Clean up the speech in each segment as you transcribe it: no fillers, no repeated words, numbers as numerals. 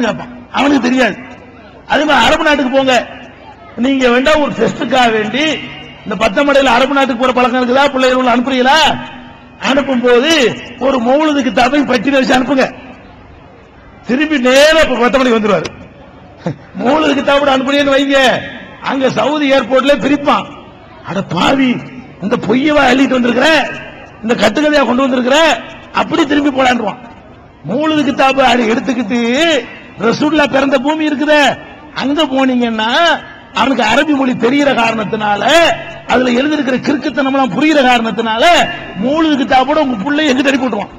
கேட்பான், அவனுக்கு தெரியாது. அதே மாதிரி அரபு நாட்டுக்கு போங்க, நீங்க வேண்டா ஒரு டெஸ்டுக்காக வேண்டி இந்த பத்தமடையில் அரபு நாட்டுக்கு போற பழக்கம் இருக்குதா? பிள்ளைகள் அனுப்புறீங்களா? அனுப்பும் போது ஒரு மௌலுதுக்கு தபை பட்டி வச்சு அனுப்புங்க, திரும்பி நேரம் பத்தமடைக்கு வந்துருவாரு. மௌலுதுக்கு தபை அனுப்புறீங்கன்னு வைங்க, அங்க சவுதி ஏர்போர்ட்ல பிரிப்பான். அட பாவி, இந்த பொய்யவா அள்ளிட்டு வந்திருக்கிற, இந்த கட்டுக்கதையா கொண்டு வந்திருக்கிற, அப்படி திரும்பி போடான்றான். மௌலுதுக்கு தபை எடுத்துக்கிட்டு ரசூலுல்லாஹ் பிறந்த பூமி இருக்குத, அங்க போனீங்கன்னா அவனுக்கு அரபி மொழி தெரிகிற காரணத்தினால, அதுல எழுதிருக்கிற கிறுக்குத்தனம்லாம் புரிகிற காரணத்தினால மௌலுது கிதாபோட உங்க பிள்ளை எங்க தடி போட்டுவான்.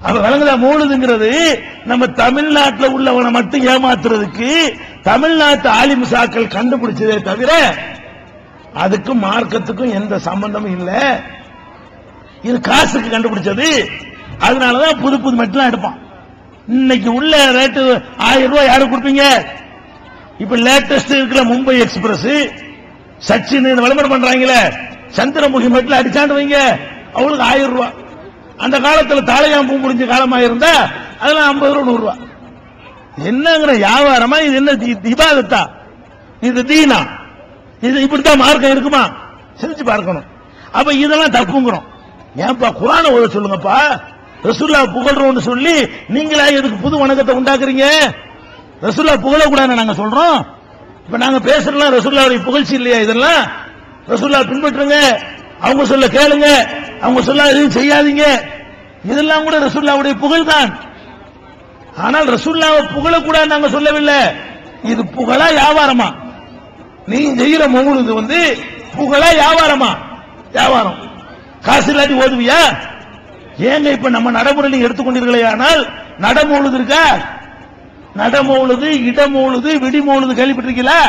அவ விளங்குதா? மௌலுதுங்கிறது நம்ம தமிழ்நாட்டில் உள்ளவனை மட்டும் ஏமாத்துறதுக்கு தமிழ்நாட்டு ஆலிமுசாக்கள் கண்டுபிடிச்சதே தவிர அதுக்கும் மார்க்கத்துக்கும் எந்த சம்பந்தமும் இல்ல. இது காசுக்கு கண்டுபிடிச்சது. அதனாலதான் புது புது மெட்டெல்லாம் எடுப்பான். இன்னைக்கு உள்ள ரேட்டு 1000 ரூபாய் யாருக்கு கொடுப்பீங்க? இப்ப லேட்டஸ்ட் இருக்கிற மும்பை எக்ஸ்பிரஸ், சச்சின் விளம்பரம் பண்றாங்களே, சந்திரமுகி மெட்டில் அடிச்சாண்டு வைங்க, அவளுக்கு 1000 ரூபாய். அந்த காலத்துல தாளையாம்பூ முடிஞ்ச காலமா இருந்தா அதெல்லாம் 50 ரூபாய் 100 ரூபாய். என்னங்கிற வியாபாரமா? இது என்ன இபாதத்தா? இது தீனா? இது இப்படித்தான் மார்க்கம் இருக்குமா? செஞ்சு பார்க்கணும். அப்ப இதெல்லாம் தப்புங்கிறோம். ஏன்பா குர்ஆனை ஓத சொல்லுங்கப்பா, ரசூலுல்லாஹ் புகழ்றோம்னு சொல்லி நீங்களா எதுக்கு புது வணக்கத்தை உண்டாக்குறீங்க? ரசூலுல்லாஹ் புகழக்கூடாதுன்னு நாங்க சொல்றோம். இப்ப நாங்க பேசுறோம் ரசூலுல்லாஹ்வுடைய புகழ்ச்சி இல்லையா? இதெல்லாம் ரசூலுல்லாஹ் பின்பற்றுங்க, அவங்க சொல்ல கேளுங்க, அவங்க சொல்ல எதுவும் செய்யாதீங்க, இதெல்லாம் கூட ரசூலுல்லாஹ்வுடைய புகழ் தான். ஆனால் ரசூலுல்லாஹ்வை புகழக்கூடாது நாங்க சொல்லவில்லை. இது புகழா வியாபாரமா? நீ செய்யற மௌலுது புகழா வியாபாரமா? வியாபாரம். காசு இல்லாட்டி ஓதுவியா? ஏங்க இப்ப நம்ம நடைமுறையில் எடுத்துக்கொண்டீர்களே, ஆனால் நடமௌலுது இருக்கா? நடமௌலுது, இடமௌலுது, விடிமௌலுது கேள்விப்பட்டிருக்கீங்களா?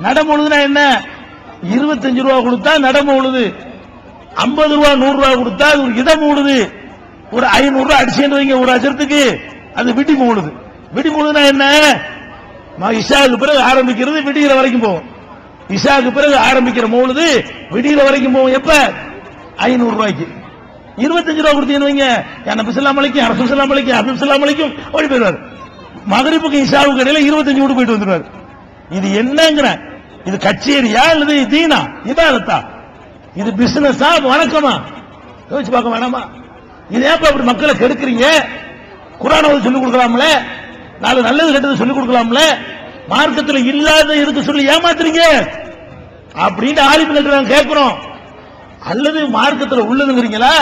நடமௌலுதுனா என்ன? 25 ரூபாய் கொடுத்தா நடமௌலுது, 50 ரூபாய் 100 ரூபாய் கொடுத்தா அது ஒரு இடமௌலுது. ஒரு 500 ரூபாய் அடிச்சு வைங்க ஒரு அஜரத்துக்கு, அது விடிமௌலுது. விடிமௌலுதுனா என்ன? இஷாவுக்கு பிறகு ஆரம்பிக்கிறது, விடிகிற வரைக்கும் போகும். இஷாவுக்கு பிறகு ஆரம்பிக்கிற மௌலுது விடிகிற வரைக்கும் போகும். எப்ப? 500 ரூபாய்க்கு 25 ரூபாய் கொடுத்தீங்கன்னு வைங்க, நபி ஸல்லல்லாஹு அலைஹி வஸல்லம், ரசூல் ஸல்லல்லாஹு அலைஹி வஸல்லம், ஹபீப் ஸல்லல்லாஹு அலைஹி வஸல்லம் ஓடி போயிடுவார். மகரிபுக்கு இஷாவுக்கு இடையில 25 வீடு போயிட்டு வந்துருவார். இது என்னங்கிற? இது கச்சேரியா அல்லது தீனா? இபாதத்தா? இது பிசினஸா வணக்கமா? யோசிச்சு பார்க்க வேணாமா? இது ஏன் அப்படி மக்களை கெடுக்கிறீங்க? குர்ஆனை சொல்லிக் கொடுக்கலாம்ல, நாலு நல்லது கெட்டது சொல்லிக் கொடுக்கலாம்ல, மார்க்கத்தில் இல்லாத இருக்கு சொல்லி ஏமாத்துறீங்க அப்படின்னு ஆலிம்கள் நாங்க கேட்கிறோம். அல்லது மார்க்கத்தில் உள்ளதுங்கிறீங்களா?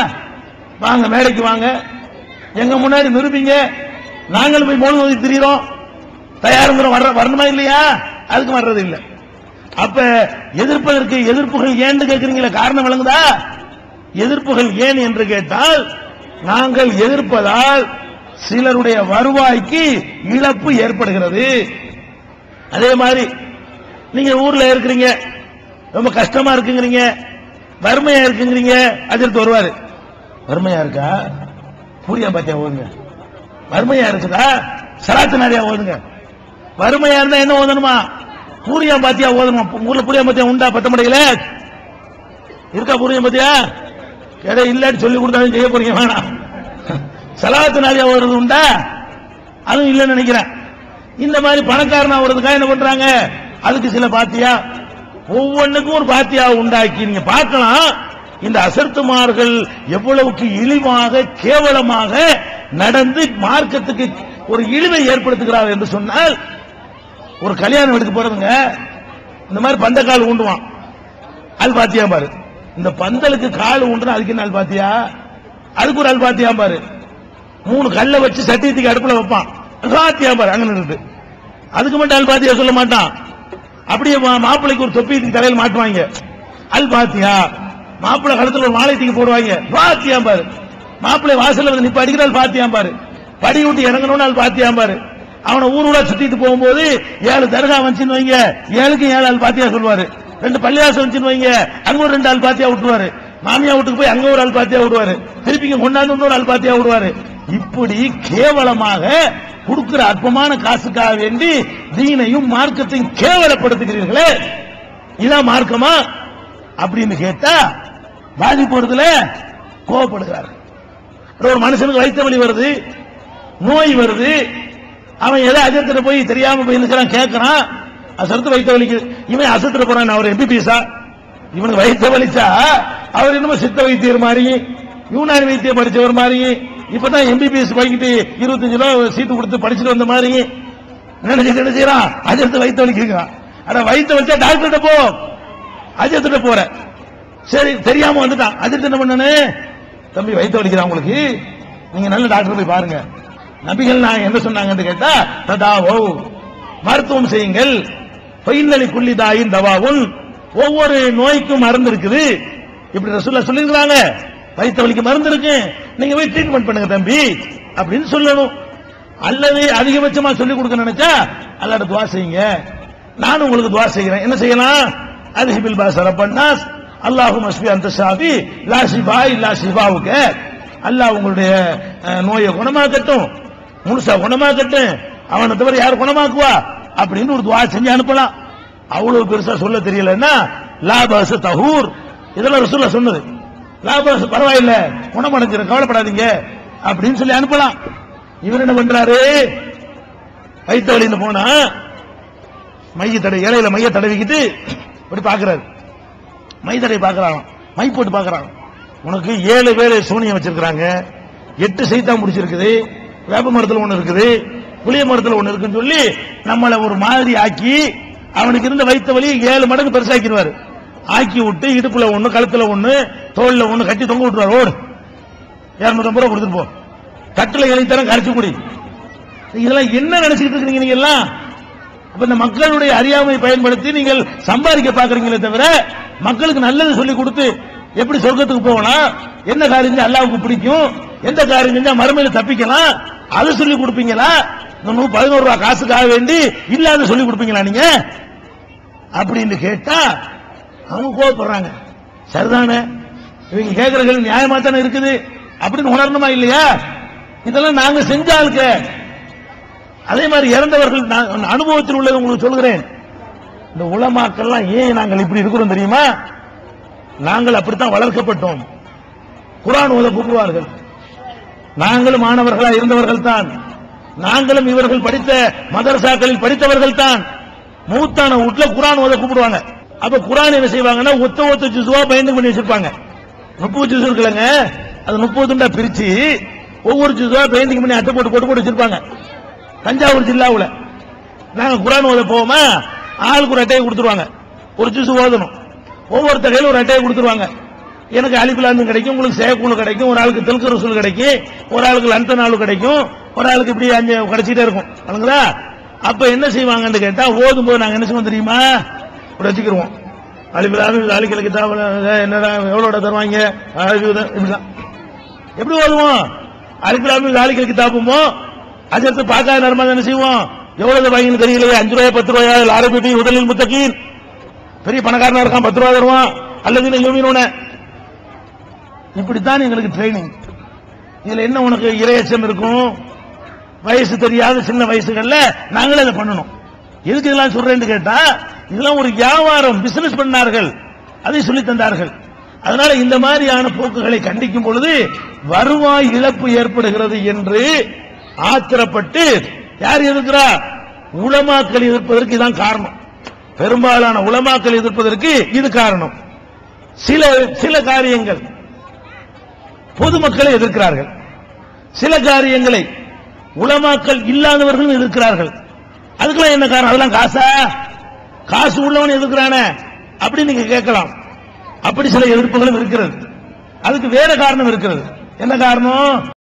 வாங்க மேடைக்கு வாங்க, எங்க முன்னாடி நிரூபிங்க, நாங்களும் போய் மௌலித் ஓதி திரிகிறோம், தயாருங்கிறோம். வரணுமா இல்லையா? அதுக்கு வர்றது இல்லை. அப்ப எதிர்ப்பதற்கு எதிர்ப்புகள் ஏன்னு கேட்கிறீங்களா? காரணம் விளங்குதா? எதிர்ப்புகள் ஏன் என்று கேட்டால், நாங்கள் எதிர்ப்பதால் சிலருடைய வருவாய்க்கு இழப்பு ஏற்படுகிறது. அதே மாதிரி நீங்க ஊர்ல இருக்கிறீங்க, ரொம்ப கஷ்டமா இருக்குங்கிறீங்க, வறுமையா இருக்குங்கிறீங்க, அஜர்த்து வருவாரு. வறுமையா இருக்கா? பூரியா பாத்தியா ஓதுங்க. வறுமையா இருக்குதா? சலாத்து நிறையா ஓதுங்க. வறுமையா இருந்தா என்ன ஓதணுமா? பூரியா பாத்தியா ஓதணுமா? ஊர்ல பூரியா பாத்தியா உண்டா? பத்தமடையில இருக்கா பூரியா பாத்தியா? எதை இல்லாட்டி சொல்லி கொடுத்தாலும் செய்ய போறீங்க, வேணாம். சலாத்து நிறையா ஓதுறது உண்டா? அதுவும் இல்லைன்னு நினைக்கிறேன். இந்த மாதிரி பணக்காரனா ஓடுறதுக்காக என்ன பண்றாங்க? அதுக்கு சில பாத்தியா, ஒவ்வொன்றுக்கும் ஒரு பாத்தியா உண்டாக்கி நீங்க பார்க்கலாம். இந்த அசர்த்துமார்கள் எவ்வளவுக்கு இழிவாக கேவலமாக நடந்து மார்க்கத்துக்கு ஒரு இழிவை ஏற்படுத்துகிறார் என்று சொன்னால், ஒரு கல்யாணம் வீட்டுக்கு போறதுங்க, இந்த மாதிரி பந்த கால் ஊண்டுவான், அல் பாத்தியா பாரு. இந்த பந்தலுக்கு கால் ஊண்டுனா அதுக்கு என்ன அல் பாத்தியா? அதுக்கு ஒரு அல் பாத்தியா பாரு. 3 கல்லை வச்சு சட்டியத்துக்கு அடுப்புல வைப்பான், பாத்தியா பாரு அங்க நின்று. அதுக்கு மட்டும் அல் பாத்தியா சொல்ல மாட்டான். அப்படியே மாப்பிள்ளைக்கு ஒரு தொப்பி தலையில் மாட்டுவாங்க, அல் பாத்தியா. மாப்பிள்ளை கழுத்துல ஒரு மாலை தூக்கி போடுவாங்க, பாத்தியா பாரு. மாப்பிள்ளை வாசல்ல வந்து நிப்ப அடிக்கிறாள், பாத்தியா பாரு. படி விட்டு இறங்கணும்னு அல் பாத்தியா பாரு. அவனை ஊருடா சுத்திட்டு போகும்போது 7 தர்கா வந்துச்சுன்னு வைங்க, 7க்கு 7 அல் பாத்தியா சொல்லுவாரு. 2 பள்ளியாசம் வந்துச்சுன்னு வைங்க, அங்க ஒரு 2 அல் பாத்தியா விட்டுருவாரு. மாமியா வீட்டுக்கு போய் அங்க ஒரு அல் பாத்தியா விடுவாரு, திருப்பி கொண்டாந்து இன்னொரு அல் பாத்தியா விடுவாரு. இப்படி கேவலமாக கொடுக்கிற அற்பமான காசுக்காக வேண்டி தீனையும் மார்க்கத்தையும் கேவலப்படுத்துகிறீர்களே, இதான் மார்க்கமா அப்படின்னு கேட்டா பாதிப்படுறதுல கோவப்படுகிறார். ஒரு மனுஷனுக்கு வயிற்று வலி வருது, நோய் வருது, அவன் எதை அஜர்த்திட்ட போய் தெரியாம போய் இருக்கிறான் கேட்கறான், அசரத்து வயிற்று வலிக்கு, இவன் அசத்துல போறான். அவர் எம்பிபிஎஸ்ஸா, இவனுக்கு வயிற்று வலிச்சா அவர் என்னமோ சித்த வைத்தியர் மாதிரி யூனானி வைத்தியம் படிச்சவர் மாதிரி இப்பதான் எம்பிபிஎஸ் படிக்கிட்டு 25 ரூபா சீட்டு கொடுத்து படிச்சுட்டு வந்த மாதிரி நினைச்சு என்ன செய்யறான், அஜர்த்து வயிற்று வலிக்கிறான். ஆனா வயிற்று வலிச்சா டாக்டர்கிட்ட போ, அஜர்த்திட்ட போற. சரி தெரியாம வந்துட்டான். அஜர்த்து என்ன பண்ணனு, தம்பி வயிற்று வலிக்கிறான் உங்களுக்கு, நீங்க நல்ல டாக்டர் போய் பாருங்க. நபிகள் நான் என்ன சொன்னாங்கன்னு கேட்டா, ததாவோ மருத்துவம் செய்யுங்கள், பைன்னலி குல்லி தாயின் தவாவுன், ஒவ்வொரு நோய்க்கும் மருந்து இருக்குது. இப்படி ரசூலுல்லாஹ் சொல்லிருக்காங்க, வயிற்று வலிக்கு மருந்து இருக்கு, நீங்க போய் ட்ரீட்மெண்ட் பண்ணுங்க தம்பி அப்படின்னு சொல்லணும். அல்லது அதிகபட்சமா சொல்லிக் கொடுக்க நினைச்சா அல்லாஹ்ட்ட துஆ செய்யுங்க, நானும் உங்களுக்கு துஆ செய்கிறேன். என்ன செய்யலாம், அல்ஹிபில் பாஸ ரப்பன்னாஸ் அல்லாஹும்ம ஷ்ஃபி அன்த ஷாஃபி லா ஷிஃபா இல்லா ஷிஃபாவுக, அல்லாஹ் உங்களுடைய நோயை குணமாக்கட்டும், முழுசா குணமாக்கட்டும், அவனை தவிர யார் குணமாக்குவா அப்படின்னு ஒரு துஆ செஞ்சு அனுப்பலாம். அவ்வளவு பெருசா சொல்ல தெரியலன்னா லா பாஸ தஹூர், இதெல்லாம் ரசூலுல்லாஹ் சொன்னது. லா பாஸ பரவாயில்ல, குணமடைஞ்சிரு, கவலைப்படாதீங்க அப்படின்னு சொல்லி அனுப்பலாம். இவர் என்ன பண்றாரு, வயிற்று வலின்னு போனா இலையில மைய தடவிக்கிட்டு இப்படி பாக்குறாரு, மை தடவை பாக்குறாங்க, மை போட்டு பாக்குறாங்க. உனக்கு 7 பேர் சூனியம் வச்சிருக்காங்க, 8 சைத்தான் முடிச்சிருக்குது, வேப்ப மரத்தில் ஒண்ணு இருக்குது, புளிய மரத்தில் ஒண்ணு இருக்குன்னு சொல்லி நம்மளை ஒரு மாதிரி ஆக்கி அவனுக்கு இருந்த வயிற்று வலி 7 மடங்கு பெருசாக்கிடுவாரு. ஆக்கி விட்டு இடுப்புல ஒண்ணு, கழுத்துல ஒண்ணு, தோல்ல ஒண்ணு கட்டி தொங்க விட்டுருவாரு. ஓடு 250 ரூபாய் கொடுத்துட்டு போ, தட்டுல எழுதித்தரம் கரைச்சு குடி. இதெல்லாம் என்ன நினைச்சுக்கிட்டு இருக்கீங்க நீங்க எல்லாம்? அப்ப இந்த மக்களுடைய அறியாமை பயன்படுத்தி நீங்கள் சம்பாதிக்க பாக்குறீங்களே தவிர மக்களுக்கு நல்லது சொல்லி கொடுத்து எப்படி சொர்க்கத்துக்கு போகலாம், என்ன காரியம் செஞ்சா அல்லாஹ்வுக்கு பிடிக்கும், எந்த காரியம் செஞ்சா மறுமையில தப்பிக்கலாம், அது சொல்லி கொடுப்பீங்களா? 11 ரூபாய் காசுக்காக வேண்டி இல்லாத சொல்லி கொடுப்பீங்களா நீங்க அப்படின்னு கேட்டா அவங்க கோவப்படுறாங்க. சரிதானே, இவங்க கேட்கறது நியாயமா தானே இருக்குது அப்படின்னு உணரணுமா இல்லையா? இதெல்லாம் நாங்க செஞ்சாலுக்கு. அதே மாதிரி இறந்தவர்கள் அனுபவத்தில் உள்ளது உங்களுக்கு சொல்கிறேன். இந்த உலமாக்கள்லாம் ஏன் நாங்கள் இப்படி இருக்கிறோம் தெரியுமா? நாங்கள் அப்படித்தான் வளர்க்கப்பட்டோம். குர்ஆன் ஓத கூப்பிடுவார்கள், நாங்களும் மாணவர்களா இருந்தவர்கள் தான், நாங்களும் இவர்கள் படித்த மதரசாக்களில் படித்தவர்கள் தான். மூத்தான வீட்டுல குர்ஆன் ஓத கூப்பிடுவாங்க. அப்ப குர்ஆன் என்ன செய்வாங்கன்னா ஒத்த ஜுஸ்வா பயந்து பண்ணி வச்சிருப்பாங்க. 30 ஜுஸ் இருக்குல்லங்க, அது 30 துண்டா பிரிச்சு ஒவ்வொரு ஜுஸ்வா பெயிண்டிங் பண்ணி அட்டை போட்டு போட்டு வச்சிருப்பாங்க. தஞ்சாவூர் ஜில்லாவுல நாங்க குர்ஆன் ஓத போவோமா, ஆளுக்கு ஒரு அட்டையை கொடுத்துருவாங்க, ஒரு ஜுஸ் ஓதணும், ஒவ்வொரு கையில ஒரு அட்டையை கொடுத்துருவாங்க. எனக்கு அலிஃப்லாம் கிடைக்கும், உங்களுக்கு சேக்கூல் கிடைக்கும், ஒரு ஆளுக்கு தில்க ரசூல் கிடைக்கும், ஒரு ஆளுக்கு லந்த நாள் கிடைக்கும், ஒரு ஆளுக்கு இப்படி 5 கிடைச்சிட்டே இருக்கும். வணங்குதா? அப்ப என்ன செய்வாங்கன்னு கேட்டா, ஓதும் போது நாங்க என்ன செய்வோம் தெரியுமா, இப்படி வச்சுக்கிருவோம். அலிஃப்லாம் அலிக்கல கிதாப் என்னடா எவ்வளோட தருவாங்க, இப்படிதான் எப்படி ஓதுவோம். அலிஃப்லாம் அலிக்கல் கிதாபுமோ அஜர்த்து பார்க்காத நர்மா என்ன செய்வோம், எவ்வளவு வாங்கின்னு தெரியலையே, 5 ரூபாய் 10 ரூபாயா, அரபி உடலில் முத்தகீன், பெரிய பணக்காரனா இருக்கான் 10 ரூபாய் தருவான், அல்லது யூமினூன. இப்படித்தான் எங்களுக்கு ட்ரைனிங். இதுல என்ன உனக்கு இரையச்சம் இருக்கும்? வயசு தெரியாத சின்ன வயசுகள்ல நாங்களே அதை பண்ணணும். எதுக்கு இதெல்லாம் சொல்றேன்னு கேட்டா, இதெல்லாம் ஒரு வியாபாரம், பிசினஸ் பண்ணார்கள், அதை சொல்லி தந்தார்கள். அதனால இந்த மாதிரியான போக்குகளை கண்டிக்கும் பொழுது வருவாய் இழப்பு ஏற்படுகிறது என்று ஆத்திரப்பட்டு யார் எதிர்க்கிறா? உலமாக்கள் எதிர்ப்பதற்கு இதுதான் காரணம். பெரும்பாலான உலமாக்கள் எதிர்ப்பதற்கு இது காரணம். சில காரியங்கள் பொதுமக்களை எதிர்க்கிறார்கள், சில காரியங்களை உலமாக்கள் இல்லாதவர்களும் எதிர்க்கிறார்கள். அதுக்கெல்லாம் என்ன காரணம்? அதெல்லாம் காசா? காசு உள்ளவன் எதிர்க்கிறானே அப்படி நீங்க கேட்கலாம். அப்படி சில எதிர்ப்புகளும் இருக்கிறது. அதுக்கு வேற காரணம் இருக்கிறது. என்ன காரணம்?